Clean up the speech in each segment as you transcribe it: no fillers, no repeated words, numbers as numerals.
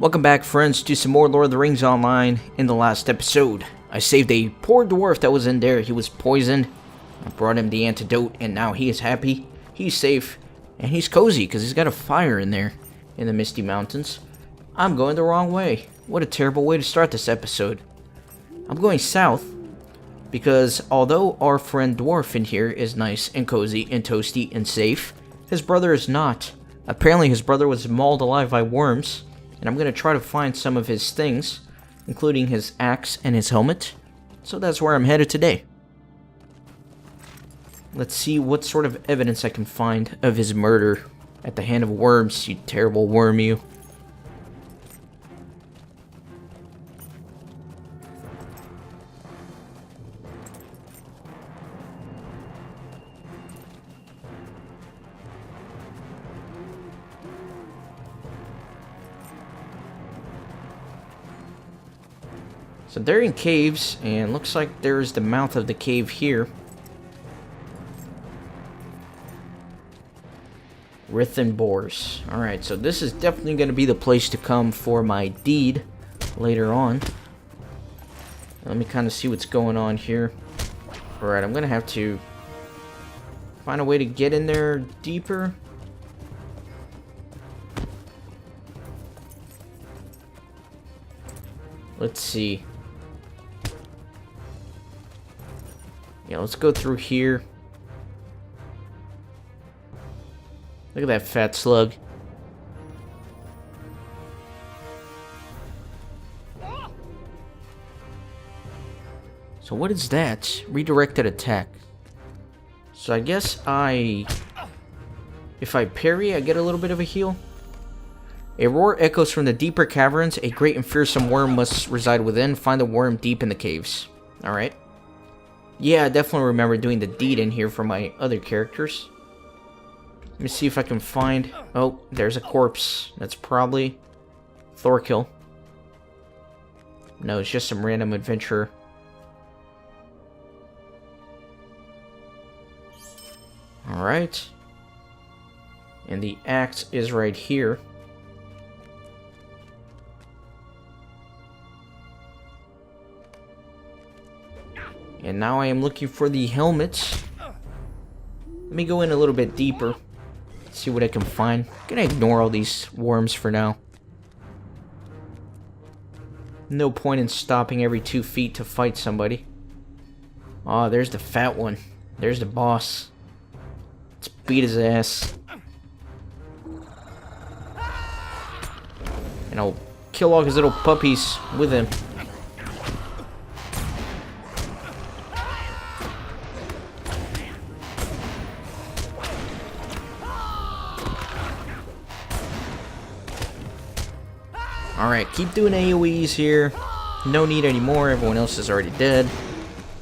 Welcome back, friends, to some more Lord of the Rings Online. In the last episode, I saved a poor dwarf that was in there. He was poisoned. I brought him the antidote, and now he is happy. He's safe, and he's cozy because he's got a fire in there in the Misty Mountains. I'm going the wrong way. What a terrible way to start this episode. I'm going south because although our friend Dwarf in here is nice and cozy and toasty and safe, his brother is not. Apparently his brother was mauled alive by worms, and I'm going to try to find some of his things, including his axe and his helmet. So that's where I'm headed today. Let's see what sort of evidence I can find of his murder at the hand of worms, you terrible worm you. So they're in caves, and looks like there's the mouth of the cave here. Rithen Boars. Alright, so this is definitely going to be the place to come for my deed later on. Let me kind of see what's going on here. Alright, I'm going to have to find a way to get in there deeper. Let's see. Yeah, let's go through here. Look at that fat slug. So what is that? Redirected attack. So I guess if I parry, I get a little bit of a heal. A roar echoes from the deeper caverns. A great and fearsome worm must reside within. Find the worm deep in the caves. Alright. Yeah, I definitely remember doing the deed in here for my other characters. Let me see if I can find... Oh, there's a corpse. That's probably Thorkill. No, it's just some random adventurer. Alright. And the axe is right here. And now I am looking for the helmet. Let me go in a little bit deeper. See what I can find. I'm gonna ignore all these worms for now. No point in stopping every 2 feet to fight somebody. Oh, there's the fat one. There's the boss. Let's beat his ass. And I'll kill all his little puppies with him. Alright, keep doing AoEs here. No need anymore, everyone else is already dead.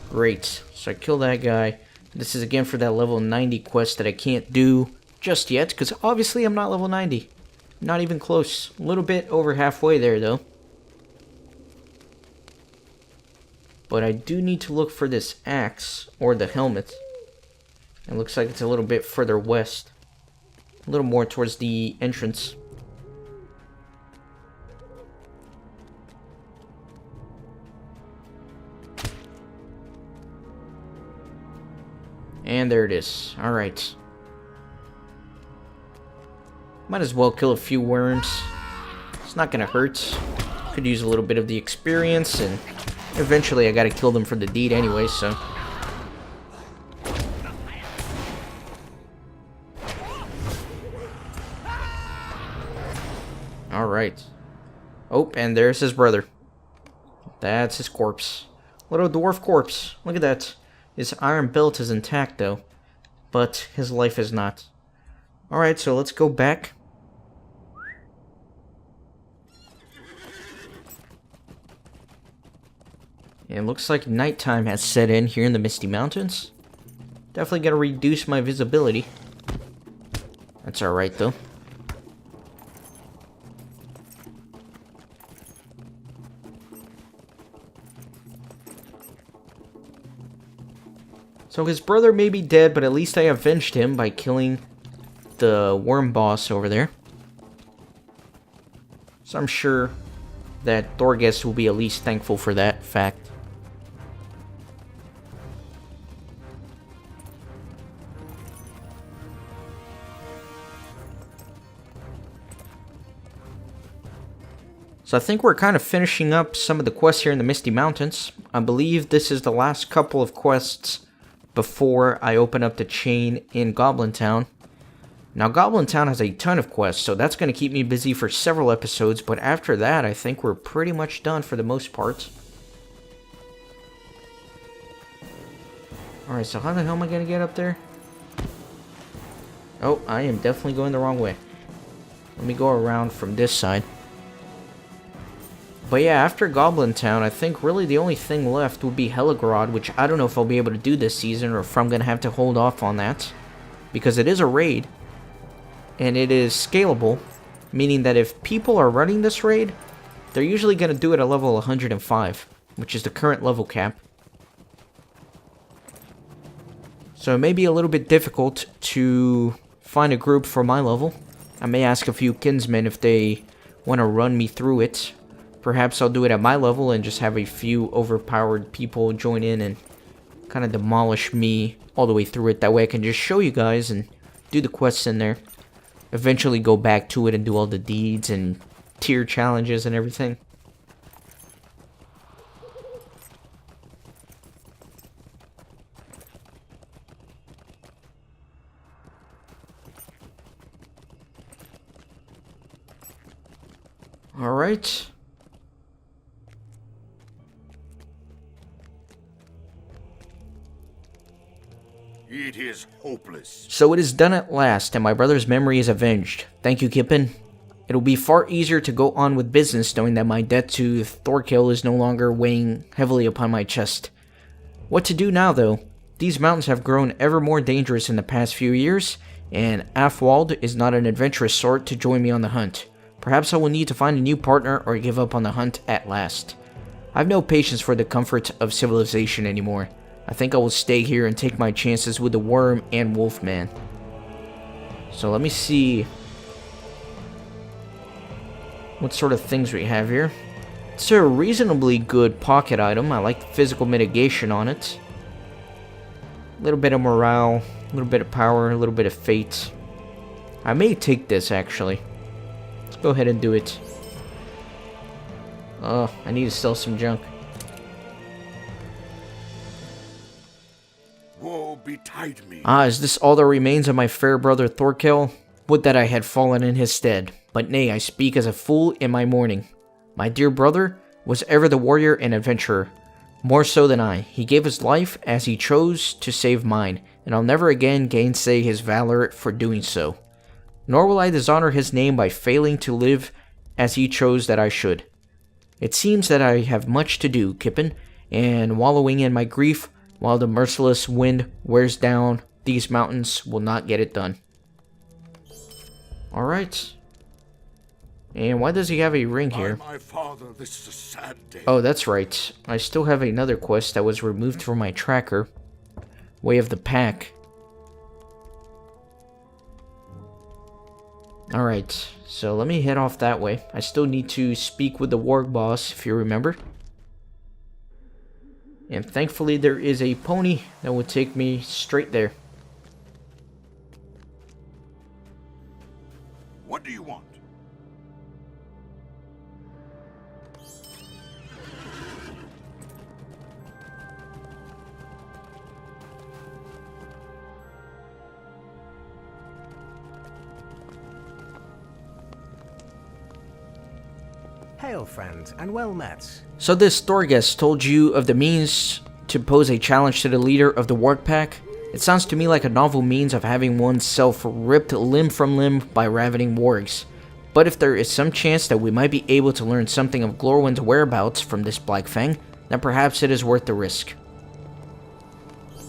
Great, so I kill that guy. This is again for that level 90 quest that I can't do just yet, because obviously I'm not level 90. Not even close. A little bit over halfway there, though. But I do need to look for this axe, or the helmet. It looks like it's a little bit further west. A little more towards the entrance. And there it is. Alright. Might as well kill a few worms. It's not gonna hurt. Could use a little bit of the experience, and eventually I gotta kill them for the deed anyway, so... Alright. Oh, and there's his brother. That's his corpse. Little dwarf corpse. Look at that. His iron belt is intact, though, but his life is not. Alright, so let's go back. And it looks like nighttime has set in here in the Misty Mountains. Definitely gotta reduce my visibility. That's alright, though. So his brother may be dead, but at least I avenged him by killing the worm boss over there. So I'm sure that Thorgest will be at least thankful for that fact. So I think we're kind of finishing up some of the quests here in the Misty Mountains. I believe this is the last couple of quests before I open up the chain in Goblin Town. Now Goblin Town has a ton of quests, so that's going to keep me busy for several episodes, but after that I think we're pretty much done for the most part. Alright, so how the hell am I going to get up there? Oh, I am definitely going the wrong way. Let me go around from this side. But yeah, after Goblin Town, I think really the only thing left would be Helgrod, which I don't know if I'll be able to do this season or if I'm going to have to hold off on that. Because it is a raid, and it is scalable, meaning that if people are running this raid, they're usually going to do it at level 105, which is the current level cap. So it may be a little bit difficult to find a group for my level. I may ask a few kinsmen if they want to run me through it. Perhaps I'll do it at my level and just have a few overpowered people join in and kind of demolish me all the way through it. That way I can just show you guys and do the quests in there. Eventually go back to it and do all the deeds and tier challenges and everything. Alright. It is hopeless. So it is done at last, and my brother's memory is avenged. Thank you, Kippen. It'll be far easier to go on with business knowing that my debt to Thorkill is no longer weighing heavily upon my chest. What to do now, though? These mountains have grown ever more dangerous in the past few years, and Afwald is not an adventurous sort to join me on the hunt. Perhaps I will need to find a new partner or give up on the hunt at last. I have no patience for the comfort of civilization anymore. I think I will stay here and take my chances with the Worm and Wolfman. So let me see what sort of things we have here. It's a reasonably good pocket item. I like the physical mitigation on it. A little bit of morale, a little bit of power, a little bit of fate. I may take this actually. Let's go ahead and do it. Oh, I need to sell some junk. Woe betide me. Ah, is this all that remains of my fair brother Thorkill? Would that I had fallen in his stead. But nay, I speak as a fool in my mourning. My dear brother was ever the warrior and adventurer. More so than I. He gave his life as he chose to save mine, and I'll never again gainsay his valor for doing so. Nor will I dishonor his name by failing to live as he chose that I should. It seems that I have much to do, Kippen, and wallowing in my grief while the merciless wind wears down these mountains will not get it done. Alright. And why does he have a ring here? My father, this is a sad day. Oh, that's right. I still have another quest that was removed from my tracker. Way of the Pack. Alright, so let me head off that way. I still need to speak with the warg boss, if you remember. And thankfully there is a pony that will take me straight there. What do you want? Hail, friend, and well met. So this Thorgest told you of the means to pose a challenge to the leader of the warg pack? It sounds to me like a novel means of having oneself ripped limb from limb by ravening wargs. But if there is some chance that we might be able to learn something of Glorwyn's whereabouts from this Blackfang, then perhaps it is worth the risk.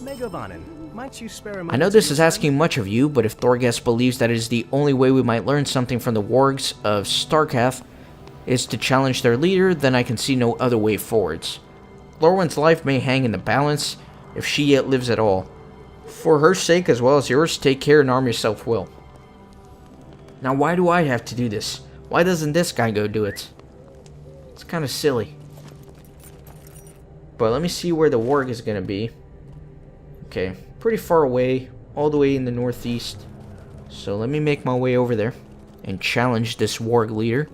Might you spare a moment? I know this is asking much of you, but if Thorgest believes that it is the only way we might learn something from the wargs of Starkath is to challenge their leader, then I can see no other way forwards. Glorwyn's life may hang in the balance if she yet lives at all. For her sake as well as yours, take care and arm yourself well. Now why do I have to do this? Why doesn't this guy go do it? It's kind of silly. But let me see where the warg is going to be. Okay, pretty far away, all the way in the northeast. So let me make my way over there and challenge this warg leader.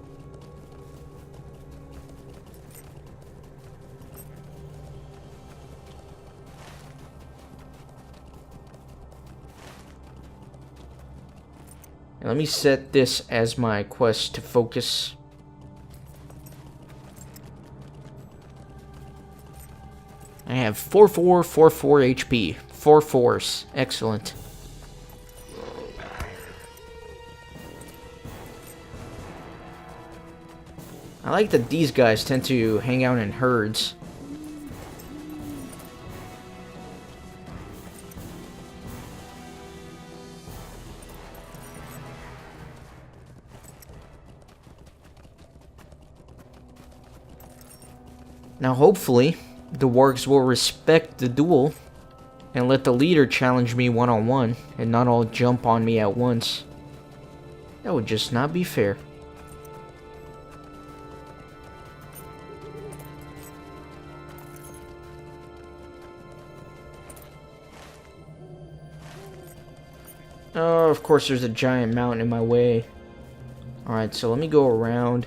And let me set this as my quest to focus. I have 4444 HP. 4 4s. Excellent. I like that these guys tend to hang out in herds. Now hopefully, the wargs will respect the duel and let the leader challenge me one-on-one and not all jump on me at once. That would just not be fair. Oh, of course there's a giant mountain in my way. Alright, so let me go around.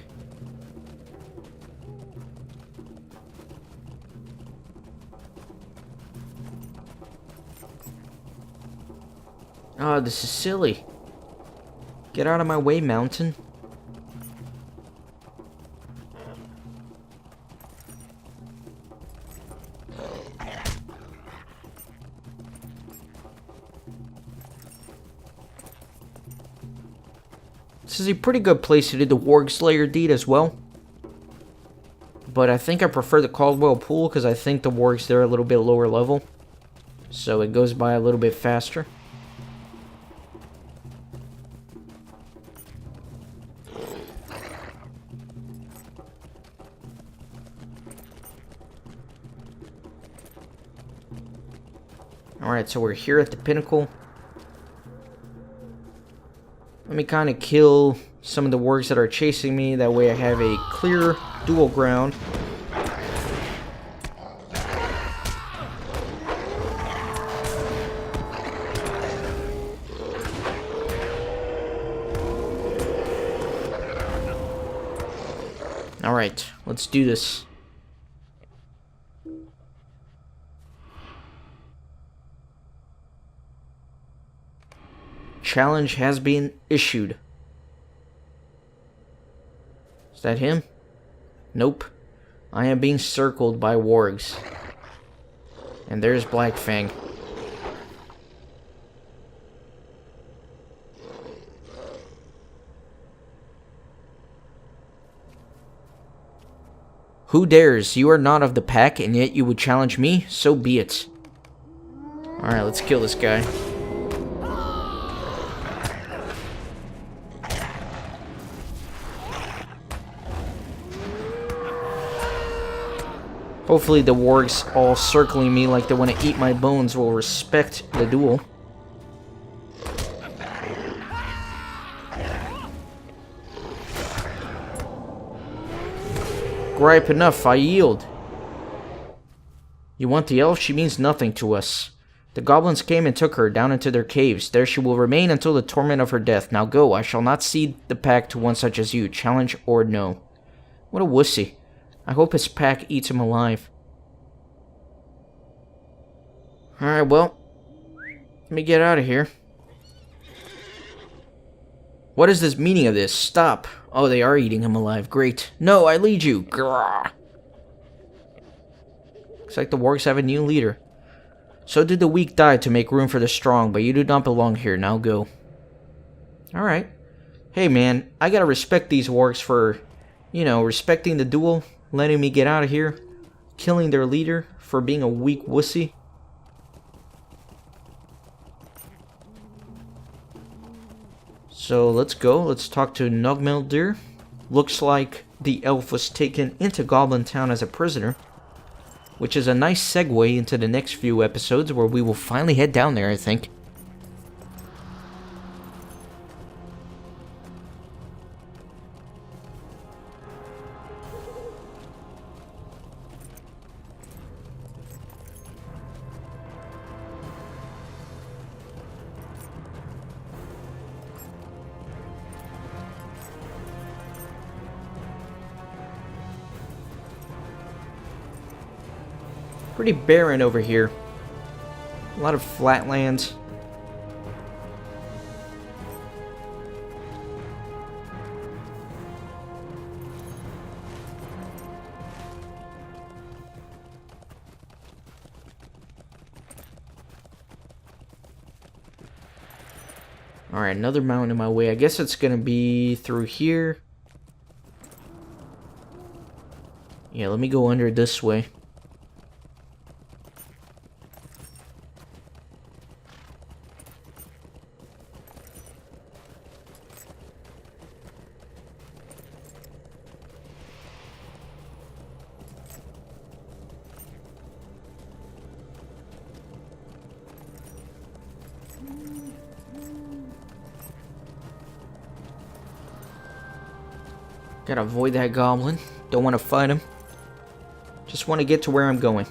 Oh, this is silly. Get out of my way, mountain. This is a pretty good place to do the Warg Slayer deed as well. But I think I prefer the Caldwell Pool because I think the wargs there are a little bit lower level. So it goes by a little bit faster. Alright, so we're here at the pinnacle. Let me kind of kill some of the wargs that are chasing me. That way I have a clear dual ground. Alright, let's do this. Challenge has been issued. Is that him? Nope. I am being circled by wargs. And there's Blackfang. Who dares? You are not of the pack, and yet you would challenge me? So be it. Alright, let's kill this guy. Hopefully the wargs all circling me like they want to eat my bones will respect the duel. Gripe enough, I yield. You want the elf? She means nothing to us. The goblins came and took her down into their caves. There she will remain until the torment of her death. Now go, I shall not cede the pack to one such as you, challenge or no. What a wussy. I hope his pack eats him alive. Alright, well, let me get out of here. What is this meaning of this? Stop. Oh, they are eating him alive. Great. No, I lead you. Grrr. Looks like the wargs have a new leader. So did the weak die to make room for the strong, but you do not belong here. Now go. Alright. Hey, man, I gotta respect these wargs for, you know, respecting the duel, letting me get out of here, killing their leader for being a weak wussy. So let's go. Let's talk to Nogmeldir. Looks like the elf was taken into Goblin Town as a prisoner, which is a nice segue into the next few episodes where we will finally head down there, I think. Pretty barren over here. A lot of flatlands. Alright, another mountain in my way. I guess it's gonna be through here. Yeah, let me go under this way. Gotta avoid that goblin. Don't want to fight him. Just want to get to where I'm going.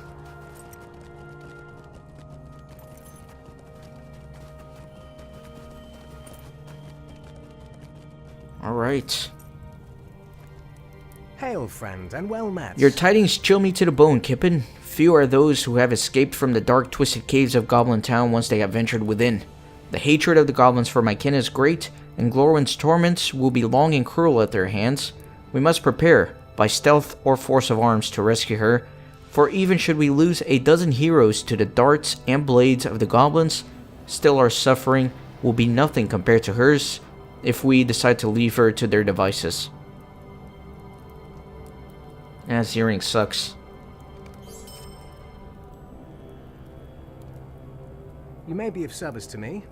Alright. Hail, friend, and well met. Your tidings chill me to the bone, Kippen. Few are those who have escaped from the dark, twisted caves of Goblin Town once they have ventured within. The hatred of the goblins for my kin is great, and Glorwyn's torments will be long and cruel at their hands. We must prepare, by stealth or force of arms, to rescue her, for even should we lose a dozen heroes to the darts and blades of the goblins, still our suffering will be nothing compared to hers, if we decide to leave her to their devices. This earring sucks. You may be of service to me.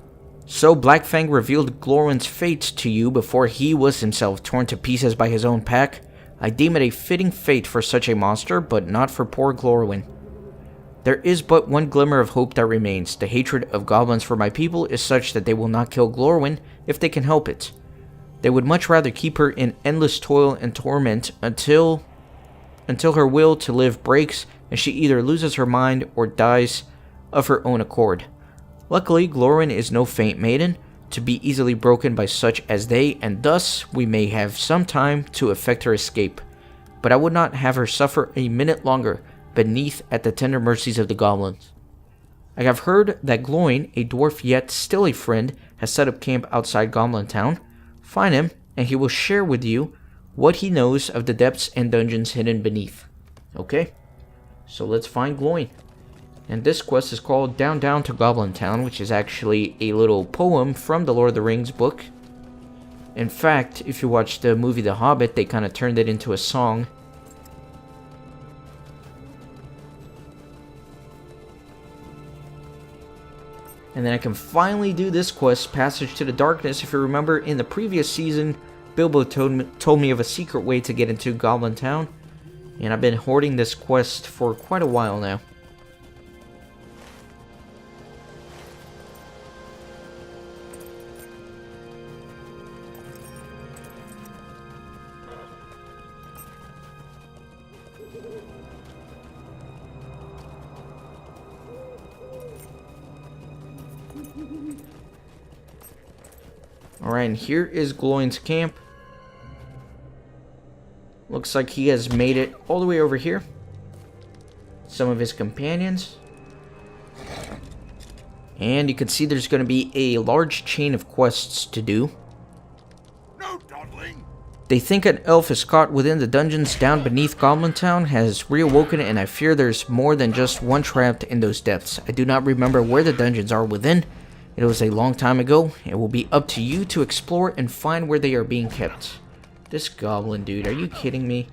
So Blackfang revealed Glorwyn's fate to you before he was himself torn to pieces by his own pack. I deem it a fitting fate for such a monster, but not for poor Glorwyn. There is but one glimmer of hope that remains. The hatred of goblins for my people is such that they will not kill Glorwyn if they can help it. They would much rather keep her in endless toil and torment until her will to live breaks and she either loses her mind or dies of her own accord. Luckily, Glorwyn is no faint maiden, to be easily broken by such as they, and thus we may have some time to effect her escape. But I would not have her suffer a minute longer beneath at the tender mercies of the goblins. I have heard that Glorwyn, a dwarf yet still a friend, has set up camp outside Goblin Town. Find him, and he will share with you what he knows of the depths and dungeons hidden beneath. Okay, so let's find Glorwyn. And this quest is called Down Down to Goblin Town, which is actually a little poem from the Lord of the Rings book. In fact, if you watch the movie The Hobbit, they kind of turned it into a song. And then I can finally do this quest, Passage to the Darkness. If you remember, in the previous season, Bilbo told me of a secret way to get into Goblin Town. And I've been hoarding this quest for quite a while now. Alright, and here is Glorwyn's camp. Looks like he has made it all the way over here. Some of his companions. And you can see there's going to be a large chain of quests to do. No dawdling. They think an elf is caught within the dungeons down beneath Goblin Town has reawoken, and I fear there's more than just one trapped in those depths. I do not remember where the dungeons are within. It was a long time ago. It will be up to you to explore and find where they are being kept. This goblin dude, are you kidding me?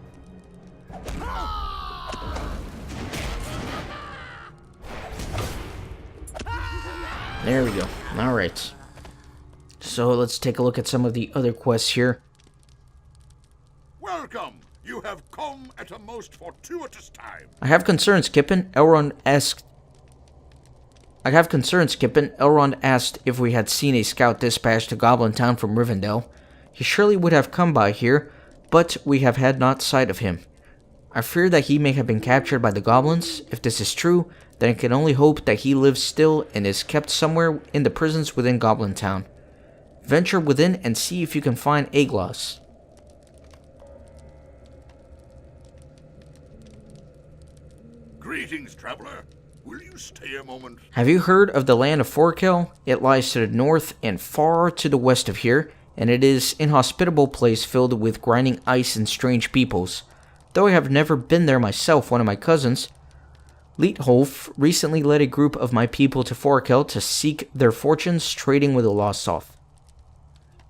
There we go. Alright. So let's take a look at some of the other quests here. Welcome. You have come at a most fortuitous time. I have concerns, Kippen. Elrond asked if we had seen a scout dispatched to Goblin Town from Rivendell. He surely would have come by here, but we have had not sight of him. I fear that he may have been captured by the goblins. If this is true, then I can only hope that he lives still and is kept somewhere in the prisons within Goblin Town. Venture within and see if you can find Aeglas. Greetings, traveler. Will you stay a moment? Have you heard of the land of Forkel? It lies to the north and far to the west of here, and it is an inhospitable place filled with grinding ice and strange peoples. Though I have never been there myself, one of my cousins, Leitholf, recently led a group of my people to Forkel to seek their fortunes trading with the Lost South.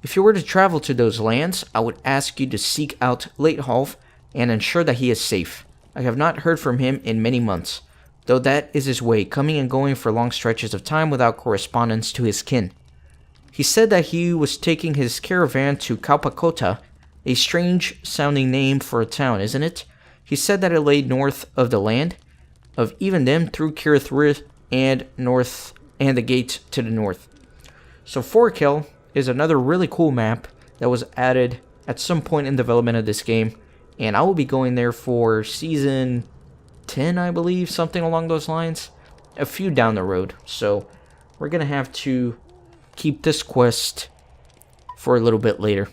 If you were to travel to those lands, I would ask you to seek out Leitholf and ensure that he is safe. I have not heard from him in many months, though that is his way, coming and going for long stretches of time without correspondence to his kin. He said that he was taking his caravan to Kalpakota, a strange-sounding name for a town, isn't it? He said that it lay north of the land of Evendem through Kirith and north and the gate to the north. So Forkel is another really cool map that was added at some point in development of this game, and I will be going there for season 10, I believe, something along those lines, a few down the road. So we're gonna have to keep this quest for a little bit later.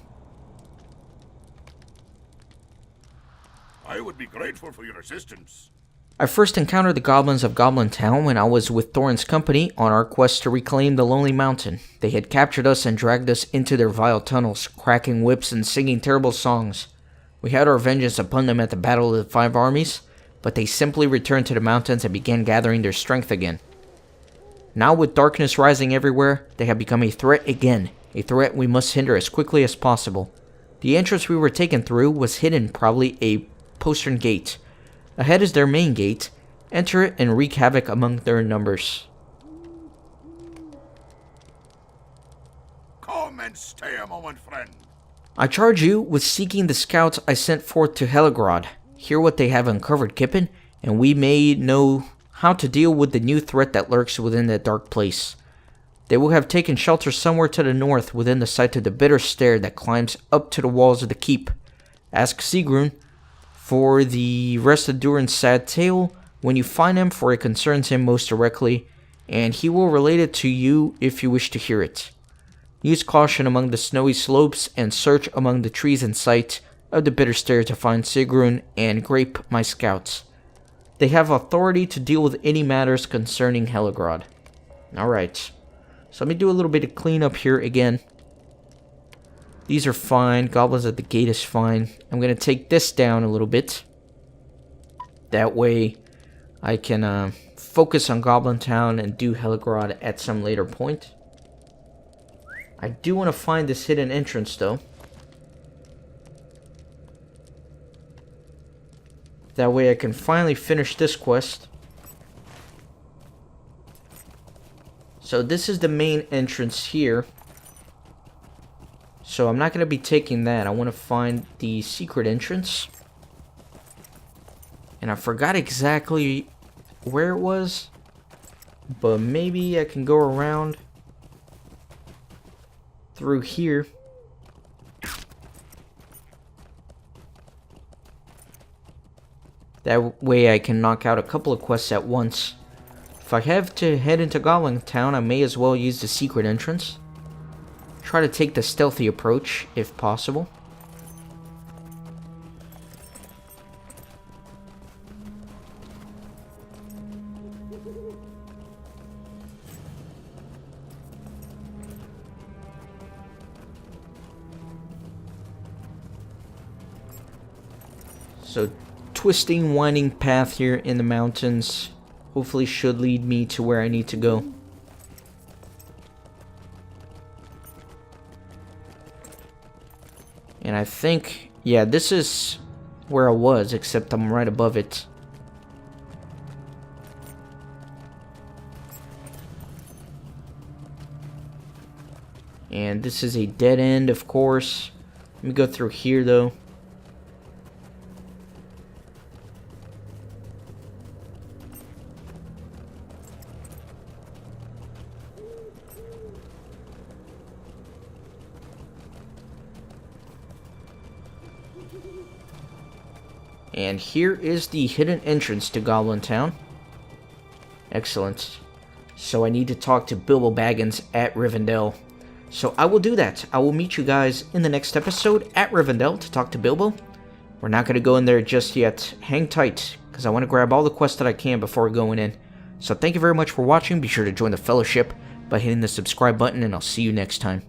I would be grateful for your assistance. I first encountered the goblins of Goblin Town when I was with Thorin's company on our quest to reclaim the Lonely Mountain. They had captured us and dragged us into their vile tunnels, cracking whips and singing terrible songs. We had our vengeance upon them at the Battle of the Five Armies, but they simply returned to the mountains and began gathering their strength again. Now with darkness rising everywhere, they have become a threat again, a threat we must hinder as quickly as possible. The entrance we were taken through was hidden, probably a postern gate. Ahead is their main gate. Enter it and wreak havoc among their numbers. Come and stay a moment, friend. I charge you with seeking the scouts I sent forth to Heligrod. Hear what they have uncovered, Kippen, and we may know how to deal with the new threat that lurks within that dark place. They will have taken shelter somewhere to the north within the sight of the bitter stair that climbs up to the walls of the keep. Ask Sigrun for the rest of Durin's sad tale when you find him, for it concerns him most directly, and he will relate it to you if you wish to hear it. Use caution among the snowy slopes and search among the trees in sight of the bitter stair to find Sigrun and Grape, my scouts. They have authority to deal with any matters concerning Heligrod. Alright, so let me do a little bit of cleanup here again. These are fine. Goblins at the gate is fine. I'm going to take this down a little bit. That way I can focus on Goblin Town and do Heligrod at some later point. I do want to find this hidden entrance though. That way I can finally finish this quest. So this is the main entrance here. So I'm not going to be taking that. I want to find the secret entrance. And I forgot exactly where it was. But maybe I can go around through here. That way I can knock out a couple of quests at once. If I have to head into Goblin Town, I may as well use the secret entrance. Try to take the stealthy approach, if possible. So, twisting, winding path here in the mountains hopefully should lead me to where I need to go. And I think, yeah, this is where I was, except I'm right above it. And this is a dead end, of course. Let me go through here, though. And here is the hidden entrance to Goblin Town. Excellent. So I need to talk to Bilbo Baggins at Rivendell. So I will do that. I will meet you guys in the next episode at Rivendell to talk to Bilbo. We're not going to go in there just yet. Hang tight, because I want to grab all the quests that I can before going in. So thank you very much for watching. Be sure to join the fellowship by hitting the subscribe button, and I'll see you next time.